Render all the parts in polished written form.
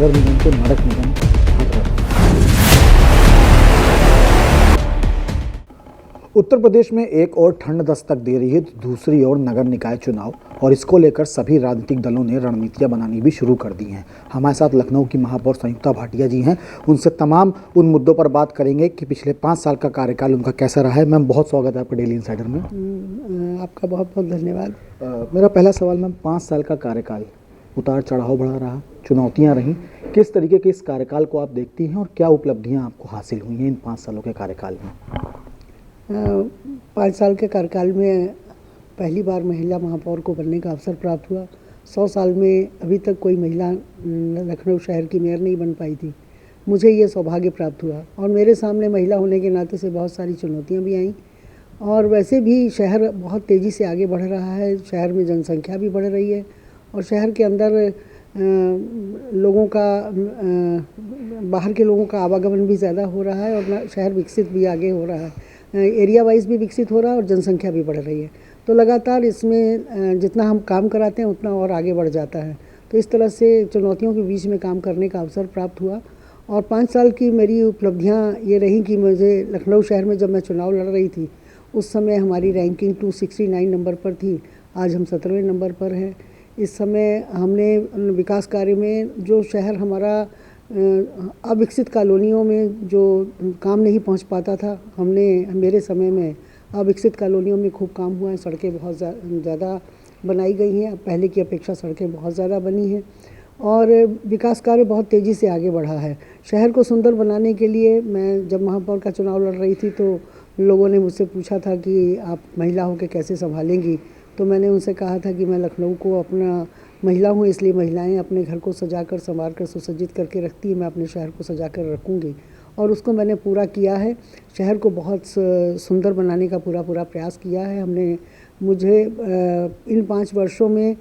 नगर निगम के नरक निगम उत्तर प्रदेश में एक और ठंड दस्तक दे रही है तो दूसरी ओर नगर निकाय चुनाव और इसको लेकर सभी राजनीतिक दलों ने रणनीतियां बनानी भी शुरू कर दी हैं। हमारे साथ लखनऊ की महापौर संयुक्ता भाटिया जी हैं, उनसे तमाम उन मुद्दों पर बात करेंगे कि पिछले 5 साल का कार्यकाल उनका कैसा रहा है। मैम, बहुत स्वागत है आपका डेली इनसाइडर में। आपका बहुत बहुत धन्यवाद। मेरा पहला सवाल मैम, 5 साल का कार्यकाल उतार चढ़ाव बढ़ा रहा, चुनौतियाँ रहीं, किस तरीके के इस कार्यकाल को आप देखती हैं और क्या उपलब्धियाँ आपको हासिल हुई हैं इन 5 सालों के कार्यकाल में? 5 साल के कार्यकाल में पहली बार महिला महापौर को बनने का अवसर प्राप्त हुआ। 100 साल में अभी तक कोई महिला लखनऊ शहर की मेयर नहीं बन पाई थी। मुझे ये सौभाग्य प्राप्त हुआ और मेरे सामने महिला होने के नाते से बहुत सारी चुनौतियां भी आईं। और वैसे भी शहर बहुत तेज़ी से आगे बढ़ रहा है, शहर में जनसंख्या भी बढ़ रही है और शहर के अंदर लोगों का बाहर के लोगों का आवागमन भी ज़्यादा हो रहा है और शहर विकसित भी आगे हो रहा है, एरिया वाइज भी विकसित हो रहा है और जनसंख्या भी बढ़ रही है। तो लगातार इसमें जितना हम काम कराते हैं उतना और आगे बढ़ जाता है। तो इस तरह से चुनौतियों के बीच में काम करने का अवसर प्राप्त हुआ और 5 साल की मेरी उपलब्धियां ये रहीं कि मुझे लखनऊ शहर में जब मैं चुनाव लड़ रही थी उस समय हमारी रैंकिंग 269 नंबर पर थी। आज हम 17वें नंबर पर हैं। इस समय हमने विकास कार्य में जो शहर हमारा अविकसित कॉलोनियों में जो काम नहीं पहुंच पाता था, मेरे समय में अविकसित कॉलोनियों में खूब काम हुआ है। सड़कें बहुत ज़्यादा बनाई गई हैं, पहले की अपेक्षा सड़कें बहुत ज़्यादा बनी हैं और विकास कार्य बहुत तेज़ी से आगे बढ़ा है। शहर को सुंदर बनाने के लिए मैं जब महापौर का चुनाव लड़ रही थी तो लोगों ने मुझसे पूछा था कि आप महिला होकर कैसे संभालेंगी। तो मैंने उनसे कहा था कि मैं लखनऊ को अपना महिला हूँ, इसलिए महिलाएं अपने घर को सजाकर संवार कर सुसज्जित करके रखती है, मैं अपने शहर को सजा कर रखूँगी और उसको मैंने पूरा किया है। शहर को बहुत सुंदर बनाने का पूरा प्रयास किया है हमने। मुझे इन 5 वर्षों में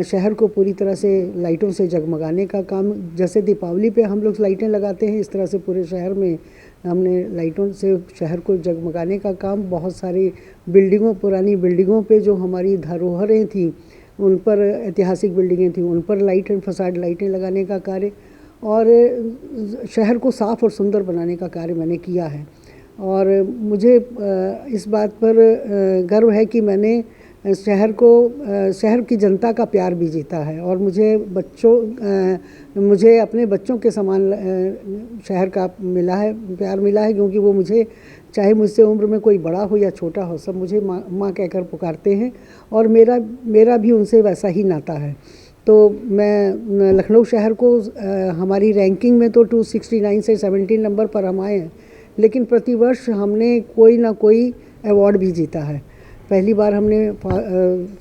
शहर को पूरी तरह से लाइटों से जगमगाने का काम, जैसे दीपावली पे हम लोग लाइटें लगाते हैं, इस तरह से पूरे शहर में हमने लाइटों से शहर को जगमगाने का काम, बहुत सारी पुरानी बिल्डिंगों पे जो हमारी धरोहरें थी उन पर, ऐतिहासिक बिल्डिंगें थी उन पर लाइट एंड फसाड लाइटें लगाने का कार्य और शहर को साफ़ और सुंदर बनाने का कार्य मैंने किया है। और मुझे इस बात पर गर्व है कि मैंने शहर की जनता का प्यार भी जीता है और मुझे अपने बच्चों के समान शहर का प्यार मिला है, क्योंकि वो मुझे, चाहे मुझसे उम्र में कोई बड़ा हो या छोटा हो, सब मुझे माँ कहकर पुकारते हैं और मेरा भी उनसे वैसा ही नाता है। तो मैं लखनऊ शहर को हमारी रैंकिंग में तो 269 से 17 नंबर पर हम आए हैं, लेकिन प्रतिवर्ष हमने कोई ना कोई अवार्ड भी जीता है। पहली बार हमने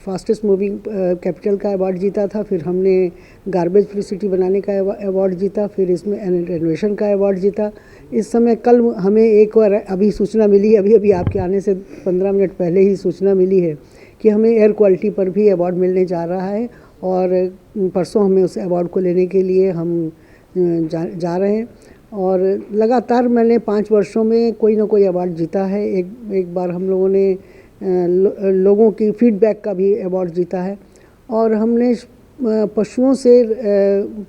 फास्टेस्ट मूविंग कैपिटल का अवार्ड जीता था, फिर हमने गार्बेज फ्री सिटी बनाने का अवार्ड जीता, फिर इसमें रेनोवेशन का अवार्ड जीता। इस समय कल हमें एक और अभी सूचना मिली, अभी आपके आने से 15 मिनट पहले ही सूचना मिली है कि हमें एयर क्वालिटी पर भी अवार्ड मिलने जा रहा है और परसों हमें उस अवार्ड को लेने के लिए हम जा रहे हैं। और लगातार मैंने 5 वर्षों में कोई ना कोई अवार्ड जीता है। एक बार हम लोगों ने लोगों की फीडबैक का भी अवार्ड जीता है और हमने पशुओं से,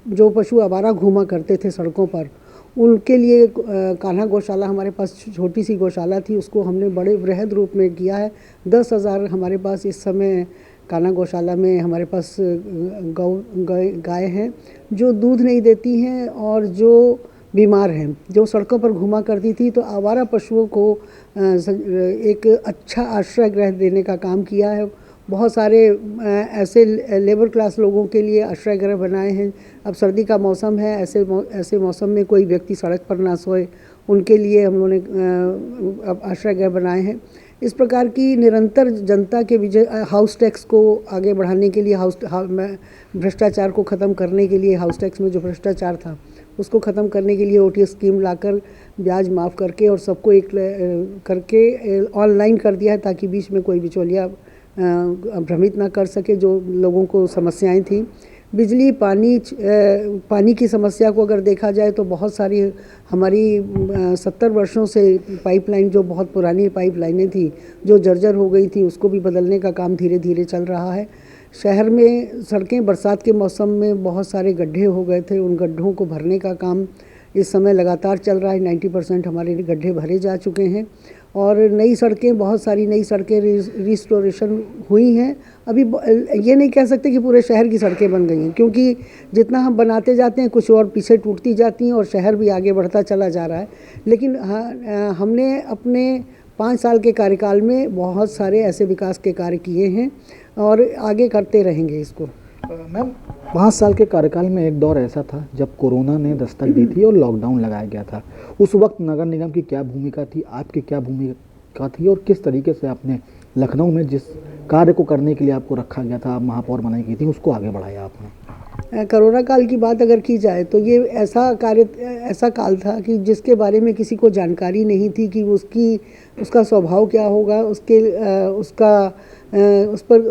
जो पशु आवारा घूमा करते थे सड़कों पर, उनके लिए कान्हा गौशाला, हमारे पास छोटी सी गौशाला थी, उसको हमने बड़े वृहद रूप में किया है। 10,000 हमारे पास इस समय कान्हा गौशाला में हमारे पास गाय हैं जो दूध नहीं देती हैं और जो बीमार हैं, जो सड़कों पर घुमा करती थी। तो आवारा पशुओं को एक अच्छा आश्रय गृह देने का काम किया है। बहुत सारे ऐसे लेबर क्लास लोगों के लिए आश्रय गृह बनाए हैं। अब सर्दी का मौसम है, ऐसे मौसम में कोई व्यक्ति सड़क पर ना सोए, उनके लिए हम लोगों ने अब आश्रय गृह बनाए हैं। इस प्रकार की निरंतर जनता के हाउस टैक्स को आगे बढ़ाने के लिए, भ्रष्टाचार को ख़त्म करने के लिए, हाउस टैक्स में जो भ्रष्टाचार था उसको ख़त्म करने के लिए ओटीएस स्कीम लाकर ब्याज माफ़ करके और सबको एक करके ऑनलाइन कर दिया है, ताकि बीच में कोई बिचौलिया भ्रमित ना कर सके जो लोगों को समस्याएं थी। बिजली पानी की समस्या को अगर देखा जाए तो बहुत सारी हमारी 70 वर्षों से पाइपलाइन, जो बहुत पुरानी पाइपलाइनें थी जो जर्जर हो गई थी, उसको भी बदलने का काम धीरे धीरे चल रहा है। शहर में सड़कें बरसात के मौसम में बहुत सारे गड्ढे हो गए थे। उन गड्ढों को भरने का काम इस समय लगातार चल रहा है। 90% हमारे गड्ढे भरे जा चुके हैं और नई सड़कें, बहुत सारी नई सड़कें रिस्टोरेशन हुई हैं। अभी ये नहीं कह सकते कि पूरे शहर की सड़कें बन गई हैं, क्योंकि जितना हम बनाते जाते हैं कुछ और पीछे टूटती जाती हैं और शहर भी आगे बढ़ता चला जा रहा है। लेकिन हमने अपने 5 साल के कार्यकाल में बहुत सारे ऐसे विकास के कार्य किए हैं और आगे करते रहेंगे इसको। मैम, 5 साल के कार्यकाल में एक दौर ऐसा था जब कोरोना ने दस्तक दी थी और लॉकडाउन लगाया गया था। उस वक्त नगर निगम की क्या भूमिका थी, आपकी क्या भूमिका थी और किस तरीके से आपने लखनऊ में जिस कार्य को करने के लिए आपको रखा गया था, महापौर बनाई गई थी, उसको आगे बढ़ाया आपने? कोरोना काल की बात अगर की जाए तो ये ऐसा काल था कि जिसके बारे में किसी को जानकारी नहीं थी कि उसका स्वभाव क्या होगा,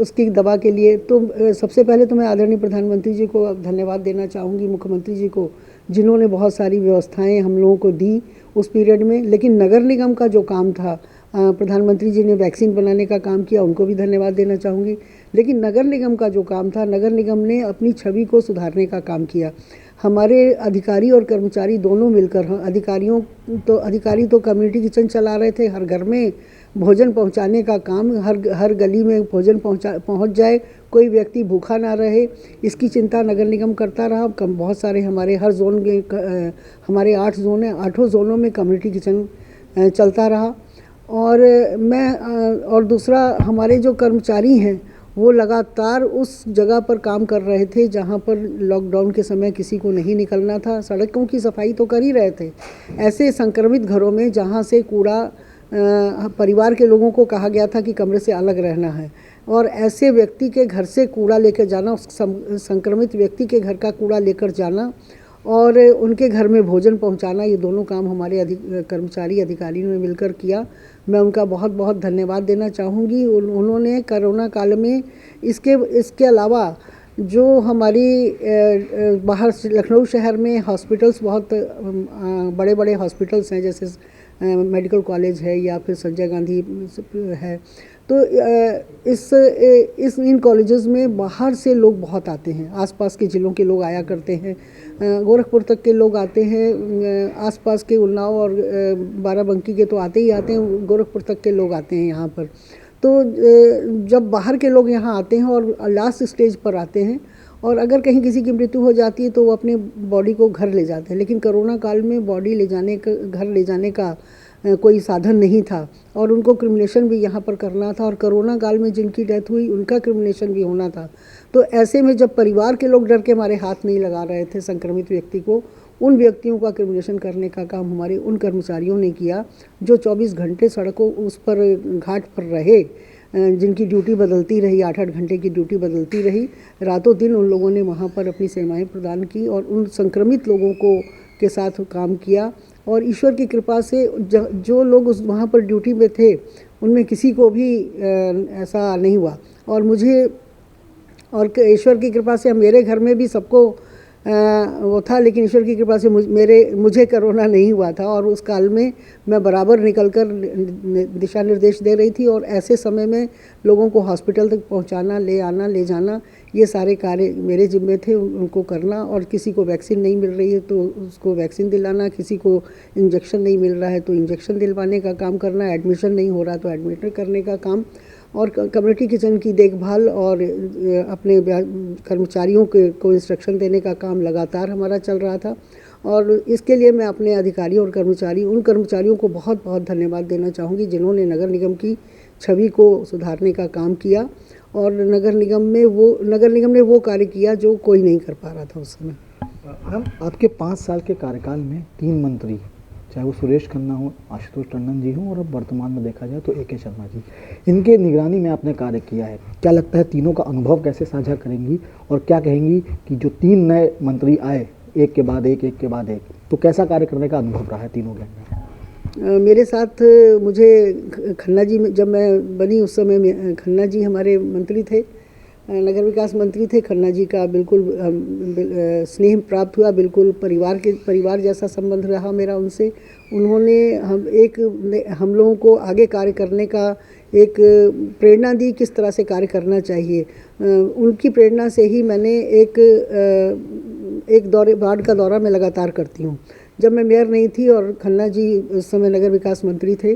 उसकी दवा के लिए। तो सबसे पहले तो मैं आदरणीय प्रधानमंत्री जी को धन्यवाद देना चाहूँगी, मुख्यमंत्री जी को, जिन्होंने बहुत सारी व्यवस्थाएं हम लोगों को दी उस पीरियड में। लेकिन नगर निगम का जो काम था, प्रधानमंत्री जी ने वैक्सीन बनाने का काम किया, उनको भी धन्यवाद देना चाहूँगी। लेकिन नगर निगम का जो काम था, नगर निगम ने अपनी छवि को सुधारने का काम किया। हमारे अधिकारी और कर्मचारी दोनों मिलकर, अधिकारी तो कम्युनिटी किचन चला रहे थे, हर घर में भोजन पहुंचाने का काम, हर गली में भोजन पहुंच जाए, कोई व्यक्ति भूखा ना रहे, इसकी चिंता नगर निगम करता रहा। बहुत सारे हमारे हर जोन में, हमारे 8 जोन हैं, 8 जोनों में कम्युनिटी किचन चलता रहा। और दूसरा, हमारे जो कर्मचारी हैं वो लगातार उस जगह पर काम कर रहे थे जहाँ पर लॉकडाउन के समय किसी को नहीं निकलना था। सड़कों की सफाई तो कर ही रहे थे। ऐसे संक्रमित घरों में जहाँ से कूड़ा, परिवार के लोगों को कहा गया था कि कमरे से अलग रहना है, और ऐसे व्यक्ति के घर से कूड़ा लेकर जाना, उस संक्रमित व्यक्ति के घर का कूड़ा लेकर जाना और उनके घर में भोजन पहुंचाना, ये दोनों काम हमारे अधिकारियों ने मिलकर किया। मैं उनका बहुत बहुत धन्यवाद देना चाहूँगी। उन्होंने कोरोना काल में इसके अलावा जो हमारी बाहर लखनऊ शहर में हॉस्पिटल्स, बहुत बड़े बड़े हॉस्पिटल्स हैं, जैसे मेडिकल कॉलेज है या फिर संजय गांधी है, तो इन कॉलेजेस में बाहर से लोग बहुत आते हैं, आसपास के ज़िलों के लोग आया करते हैं, गोरखपुर तक के लोग आते हैं, आसपास के उन्नाव और बाराबंकी के तो आते ही आते हैं, गोरखपुर तक के लोग आते हैं यहाँ पर। तो जब बाहर के लोग यहाँ आते हैं और लास्ट स्टेज पर आते हैं और अगर कहीं किसी की मृत्यु हो जाती है तो वो अपने बॉडी को घर ले जाते हैं, लेकिन कोरोना काल में बॉडी घर ले जाने का कोई साधन नहीं था और उनको क्रिमिनेशन भी यहाँ पर करना था, और कोरोना काल में जिनकी डेथ हुई उनका क्रिमिनेशन भी होना था। तो ऐसे में जब परिवार के लोग डर के हमारे हाथ नहीं लगा रहे थे संक्रमित व्यक्ति को, उन व्यक्तियों का क्रिमिनेशन करने का काम हमारे उन कर्मचारियों ने किया जो 24 घंटे सड़कों उस पर घाट पर रहे, जिनकी ड्यूटी बदलती रही, 8-8 घंटे की ड्यूटी बदलती रही। रातों दिन उन लोगों ने वहाँ पर अपनी सेवाएं प्रदान की और उन संक्रमित लोगों के साथ काम किया। और ईश्वर की कृपा से जो लोग वहाँ पर ड्यूटी में थे उनमें किसी को भी ऐसा नहीं हुआ, और ईश्वर की कृपा से मेरे घर में भी सबको वो था, लेकिन ईश्वर की कृपा से मुझे कोरोना नहीं हुआ था। और उस काल में मैं बराबर निकलकर दिशा निर्देश दे रही थी और ऐसे समय में लोगों को हॉस्पिटल तक पहुंचाना, ले आना, ले जाना, ये सारे कार्य मेरे जिम्मे थे उनको करना। और किसी को वैक्सीन नहीं मिल रही है तो उसको वैक्सीन दिलाना, किसी को इंजेक्शन नहीं मिल रहा है तो इंजेक्शन दिलवाने का काम करना, एडमिशन नहीं हो रहा तो एडमिट करने का काम, और कम्युनिटी किचन की देखभाल और अपने कर्मचारियों को इंस्ट्रक्शन देने का काम लगातार हमारा चल रहा था। और इसके लिए मैं अपने अधिकारियों और उन कर्मचारियों को बहुत बहुत धन्यवाद देना चाहूँगी जिन्होंने नगर निगम की छवि को सुधारने का काम किया और नगर निगम ने वो कार्य किया जो कोई नहीं कर पा रहा था उस समय। मैम, आपके 5 साल के कार्यकाल में 3 मंत्री, चाहे वो सुरेश खन्ना हो, आशुतोष टंडन जी हों और अब वर्तमान में देखा जाए तो AK शर्मा जी, इनके निगरानी में आपने कार्य किया है। क्या लगता है तीनों का अनुभव कैसे साझा करेंगी और क्या कहेंगी कि जो 3 नए मंत्री आए, एक के बाद एक के बाद एक, तो कैसा कार्य करने का अनुभव रहा है तीनों के अंदर? मेरे साथ मुझे खन्ना जी, जब मैं बनी उस समय खन्ना जी हमारे मंत्री थे, नगर विकास मंत्री थे, खन्ना जी का बिल्कुल स्नेह प्राप्त हुआ, बिल्कुल परिवार जैसा संबंध रहा मेरा उनसे। उन्होंने हम लोगों को आगे कार्य करने का एक प्रेरणा दी, किस तरह से कार्य करना चाहिए। उनकी प्रेरणा से ही मैंने एक वार्ड का दौरा मैं लगातार करती हूँ। जब मैं मेयर नहीं थी और खन्ना जी उस समय नगर विकास मंत्री थे,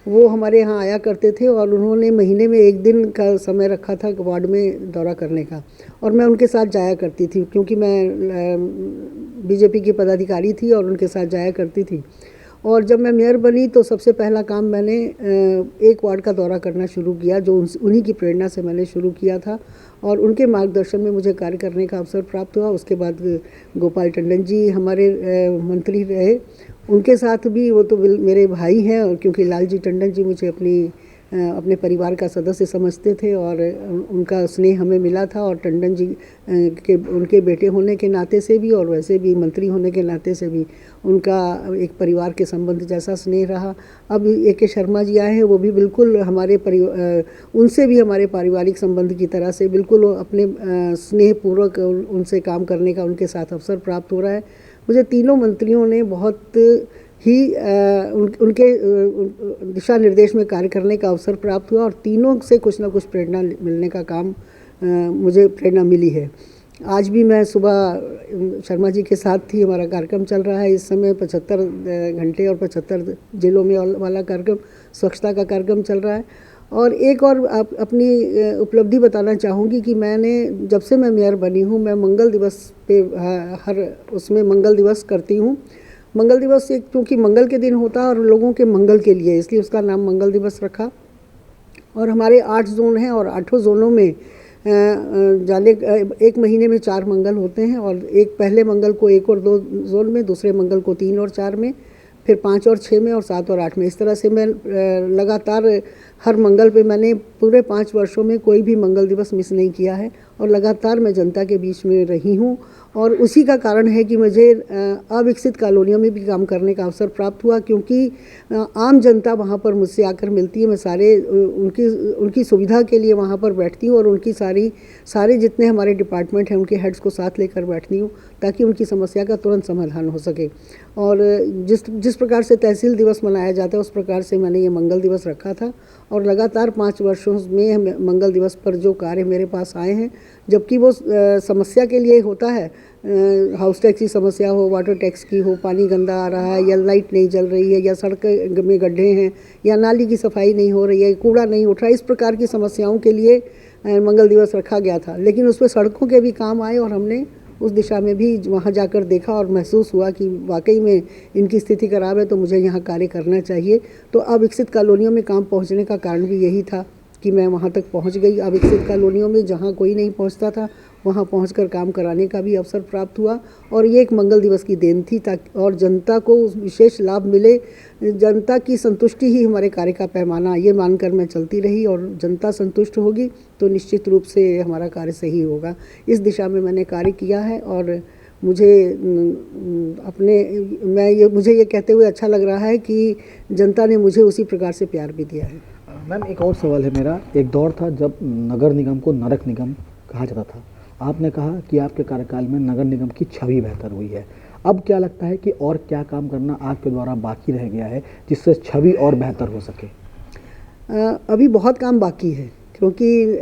वो हमारे यहाँ आया करते थे और उन्होंने महीने में 1 दिन का समय रखा था वार्ड में दौरा करने का, और मैं उनके साथ जाया करती थी क्योंकि मैं बीजेपी की पदाधिकारी थी और उनके साथ जाया करती थी। और जब मैं मेयर बनी तो सबसे पहला काम मैंने एक वार्ड का दौरा करना शुरू किया, जो उन्हीं की प्रेरणा से मैंने शुरू किया था और उनके मार्गदर्शन में मुझे कार्य करने का अवसर प्राप्त हुआ। उसके बाद गोपाल टंडन जी हमारे मंत्री रहे, उनके साथ भी वो तो मेरे भाई हैं, और क्योंकि लालजी टंडन जी मुझे अपने परिवार का सदस्य समझते थे और उनका स्नेह हमें मिला था। और टंडन जी उनके बेटे होने के नाते से भी और वैसे भी मंत्री होने के नाते से भी उनका एक परिवार के संबंध जैसा स्नेह रहा। अब AK शर्मा जी आए हैं, वो भी बिल्कुल उनसे भी हमारे पारिवारिक संबंध की तरह से बिल्कुल अपने स्नेहपूर्वक उनसे काम करने का उनके साथ अवसर प्राप्त हो रहा है। मुझे तीनों मंत्रियों ने बहुत ही उनके दिशा निर्देश में कार्य करने का अवसर प्राप्त हुआ और तीनों से कुछ ना कुछ प्रेरणा मिलने का काम मुझे प्रेरणा मिली है। आज भी मैं सुबह शर्मा जी के साथ थी, हमारा कार्यक्रम चल रहा है इस समय 75 घंटे और 75 जिलों में वाला कार्यक्रम, स्वच्छता का कार्यक्रम चल रहा है। और एक और अपनी उपलब्धि बताना चाहूँगी कि मैंने जब से मैं मेयर बनी हूँ, मैं मंगल दिवस पे उसमें मंगल दिवस करती हूँ। मंगल दिवस एक क्योंकि मंगल के दिन होता है और लोगों के मंगल के लिए, इसलिए उसका नाम मंगल दिवस रखा। और हमारे 8 जोन हैं और 8 जोनों में एक महीने में 4 मंगल होते हैं, और एक पहले मंगल को 1 और 2 जोन में, दूसरे मंगल को 3 और 4 में, फिर 5 और 6 में और 7 और 8 में। इस तरह से मैं लगातार हर मंगल पे मैंने पूरे 5 वर्षों में कोई भी मंगल दिवस मिस नहीं किया है और लगातार मैं जनता के बीच में रही हूँ। और उसी का कारण है कि मुझे अविकसित कॉलोनियों में भी काम करने का अवसर प्राप्त हुआ, क्योंकि आम जनता वहाँ पर मुझसे आकर मिलती है। मैं उनकी सुविधा के लिए वहाँ पर बैठती हूँ और उनकी सारे जितने हमारे डिपार्टमेंट हैं उनके हेड्स को साथ लेकर बैठती हूँ ताकि उनकी समस्या का तुरंत समाधान हो सके। और जिस प्रकार से तहसील दिवस मनाया जाता है उस प्रकार से मैंने ये मंगल दिवस रखा था और लगातार 5 वर्षों में मंगल दिवस पर जो कार्य मेरे पास आए हैं, जबकि वो समस्या के लिए होता है, हाउस टैक्स की समस्या हो, वाटर टैक्स की हो, पानी गंदा आ रहा है या लाइट नहीं जल रही है या सड़क में गड्ढे हैं या नाली की सफाई नहीं हो रही है, कूड़ा नहीं उठ रहा है, इस प्रकार की समस्याओं के लिए मंगल दिवस रखा गया था। लेकिन उसमें सड़कों के भी काम आए और हमने उस दिशा में भी वहाँ जाकर देखा और महसूस हुआ कि वाकई में इनकी स्थिति खराब है, तो मुझे यहाँ कार्य करना चाहिए। तो अविकसित कॉलोनियों में काम पहुँचने का कारण भी यही था कि मैं वहाँ तक पहुँच गई। अविकसित कॉलोनियों में जहाँ कोई नहीं पहुँचता था वहाँ पहुँचकर काम कराने का भी अवसर प्राप्त हुआ और ये एक मंगल दिवस की देन थी, ताकि और जनता को विशेष लाभ मिले। जनता की संतुष्टि ही हमारे कार्य का पैमाना, ये मानकर मैं चलती रही और जनता संतुष्ट होगी तो निश्चित रूप से हमारा कार्य सही होगा। इस दिशा में मैंने कार्य किया है और मुझे ये कहते हुए अच्छा लग रहा है कि जनता ने मुझे उसी प्रकार से प्यार भी दिया है। मैम, एक और सवाल है मेरा। एक दौर था जब नगर निगम को नरक निगम कहा जाता था। आपने कहा कि आपके कार्यकाल में नगर निगम की छवि बेहतर हुई है। अब क्या लगता है कि और क्या काम करना आपके द्वारा बाकी रह गया है जिससे छवि और बेहतर हो सके? अभी बहुत काम बाकी है, क्योंकि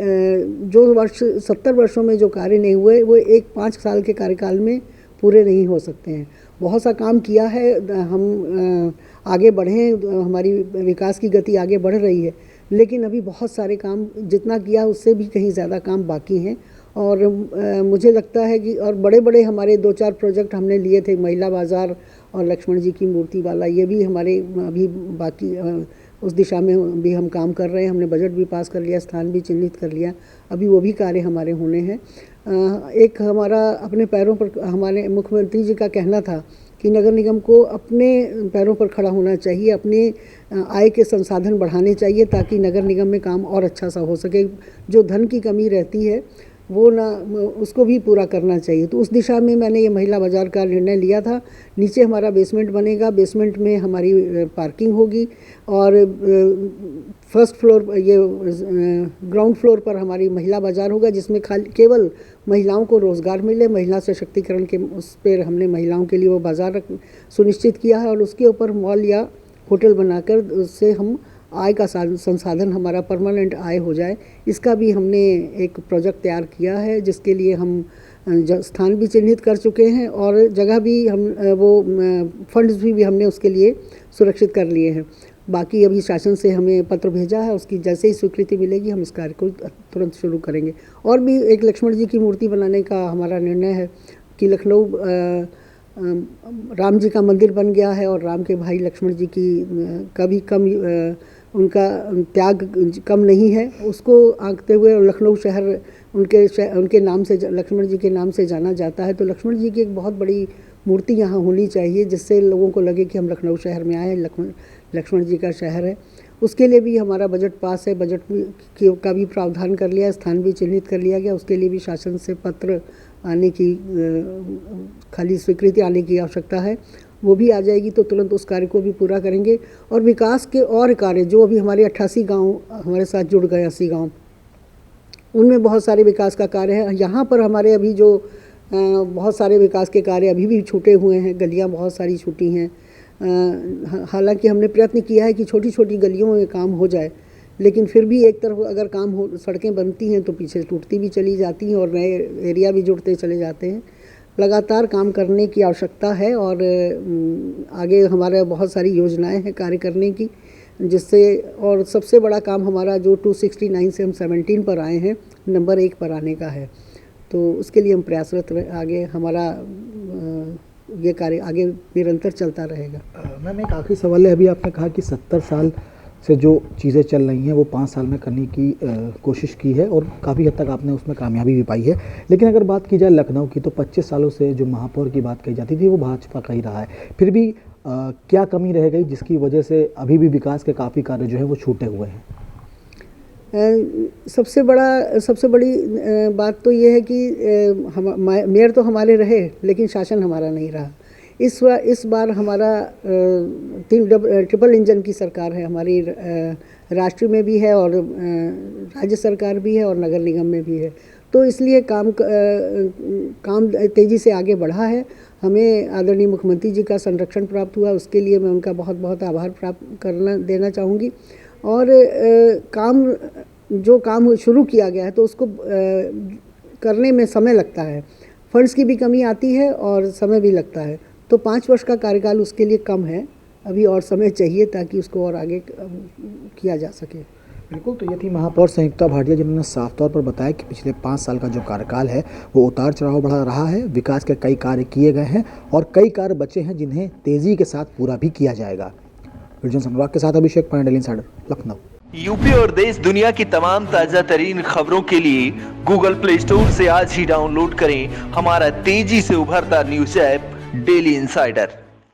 जो 70 वर्षों में जो कार्य नहीं हुए वो एक 5 साल के कार्यकाल में पूरे नहीं हो सकते हैं। बहुत सा काम किया है, हम आगे बढ़े, हमारी विकास की गति आगे बढ़ रही है, लेकिन अभी बहुत सारे काम जितना किया उससे भी कहीं ज़्यादा काम बाकी हैं। और मुझे लगता है कि और बड़े हमारे 2-4 प्रोजेक्ट हमने लिए थे, महिला बाज़ार और लक्ष्मण जी की मूर्ति वाला, ये भी हमारे अभी बाकी उस दिशा में भी हम काम कर रहे हैं। हमने बजट भी पास कर लिया, स्थान भी चिन्हित कर लिया, अभी वो भी कार्य हमारे होने हैं। एक हमारा अपने पैरों पर, हमारे मुख्यमंत्री जी का कहना था कि नगर निगम को अपने पैरों पर खड़ा होना चाहिए, अपने आय के संसाधन बढ़ाने चाहिए ताकि नगर निगम में काम और अच्छा सा हो सके। जो धन की कमी रहती है, वो ना उसको भी पूरा करना चाहिए। तो उस दिशा में मैंने ये महिला बाज़ार का निर्णय लिया था। नीचे हमारा बेसमेंट बनेगा, बेसमेंट में हमारी पार्किंग होगी और फर्स्ट फ्लोर ये ग्राउंड फ्लोर पर हमारी महिला बाज़ार होगा, जिसमें केवल महिलाओं को रोज़गार मिले। महिला सशक्तिकरण के उस पर हमने महिलाओं के लिए वो बाज़ार सुनिश्चित किया है और उसके ऊपर मॉल या होटल बनाकर उससे हम आय का संसाधन हमारा परमानेंट आय हो जाए। इसका भी हमने एक प्रोजेक्ट तैयार किया है, जिसके लिए हम स्थान भी चिन्हित कर चुके हैं और जगह भी हम वो फंड्स भी हमने उसके लिए सुरक्षित कर लिए हैं। बाकी अभी शासन से हमें पत्र भेजा है, उसकी जैसे ही स्वीकृति मिलेगी हम इस कार्य को तुरंत शुरू करेंगे। और भी एक लक्ष्मण जी की मूर्ति बनाने का हमारा निर्णय है कि लखनऊ राम जी का मंदिर बन गया है और राम के भाई लक्ष्मण जी की कभी कम उनका त्याग कम नहीं है, उसको आंकते हुए लखनऊ शहर उनके नाम से लक्ष्मण जी के नाम से जाना जाता है। तो लक्ष्मण जी की एक बहुत बड़ी मूर्ति यहाँ होनी चाहिए, जिससे लोगों को लगे कि हम लखनऊ शहर में आए हैं, लक्ष्मण जी का शहर है। उसके लिए भी हमारा बजट पास है, बजट का भी प्रावधान कर लिया, स्थान भी चिन्हित कर लिया गया। उसके लिए भी शासन से पत्र आने की खाली स्वीकृति आने की आवश्यकता है, वो भी आ जाएगी तो तुरंत उस कार्य को भी पूरा करेंगे। और विकास के और कार्य जो अभी हमारे 88 गांव हमारे साथ जुड़ गए, 80 गांव, उनमें बहुत सारे विकास का कार्य है। यहाँ पर हमारे अभी जो बहुत सारे विकास के कार्य अभी भी छूटे हुए हैं, गलियाँ बहुत सारी छूटी हैं। हालांकि हमने प्रयत्न किया है कि छोटी छोटी गलियों में काम हो जाए, लेकिन फिर भी एक तरफ अगर काम हो, सड़कें बनती हैं तो पीछे टूटती भी चली जाती हैं और नए एरिया भी जुड़ते चले जाते हैं। लगातार काम करने की आवश्यकता है और आगे हमारे बहुत सारी योजनाएं हैं कार्य करने की, जिससे और सबसे बड़ा काम हमारा जो 269 से हम 17 पर आए हैं, नंबर 1 पर आने का है। तो उसके लिए हम प्रयासरत आगे हमारा ये कार्य आगे निरंतर चलता रहेगा। मैम एक आखिरी सवाल है, अभी आपने कहा कि 70 साल से जो चीज़ें चल रही हैं वो 5 साल में करने की कोशिश की है और काफ़ी हद तक आपने उसमें कामयाबी भी पाई है। लेकिन अगर बात की जाए लखनऊ की, तो 25 सालों से जो महापौर की बात कही जाती थी वो भाजपा का ही रहा है। फिर भी क्या कमी रह गई जिसकी वजह से अभी भी विकास के काफ़ी कार्य जो है वो छूटे हुए हैं? सबसे बड़ी बात तो ये है कि मेयर तो हमारे रहे, लेकिन शासन हमारा नहीं रहा। इस बार हमारा ट्रिपल इंजन की सरकार है, हमारी राष्ट्र में भी है और राज्य सरकार भी है और नगर निगम में भी है। तो इसलिए काम तेज़ी से आगे बढ़ा है। हमें आदरणीय मुख्यमंत्री जी का संरक्षण प्राप्त हुआ, उसके लिए मैं उनका बहुत बहुत आभार प्राप्त देना चाहूँगी। और जो काम शुरू किया गया है तो उसको करने में समय लगता है, फंड्स की भी कमी आती है और समय भी लगता है। तो 5 वर्ष का कार्यकाल उसके लिए कम है, अभी और समय चाहिए ताकि उसको और आगे किया जा सके। बिल्कुल, तो ये थी महापौर संयुक्ता भाटिया, जिन्होंने साफ तौर पर बताया कि पिछले 5 साल का जो कार्यकाल है वो उतार चढ़ाव बढ़ा रहा है। विकास के कई कार्य किए गए हैं और कई कार्य बचे हैं जिन्हें तेज़ी के साथ पूरा भी किया जाएगा। अनुराग के साथ Abhishek Pandey, daily insider, Lucknow. UP और देश दुनिया की तमाम ताज़ा तरीन खबरों के लिए गूगल प्ले स्टोर से आज ही डाउनलोड करें हमारा तेजी से उभरता न्यूज़ ऐप डेली इंसाइडर।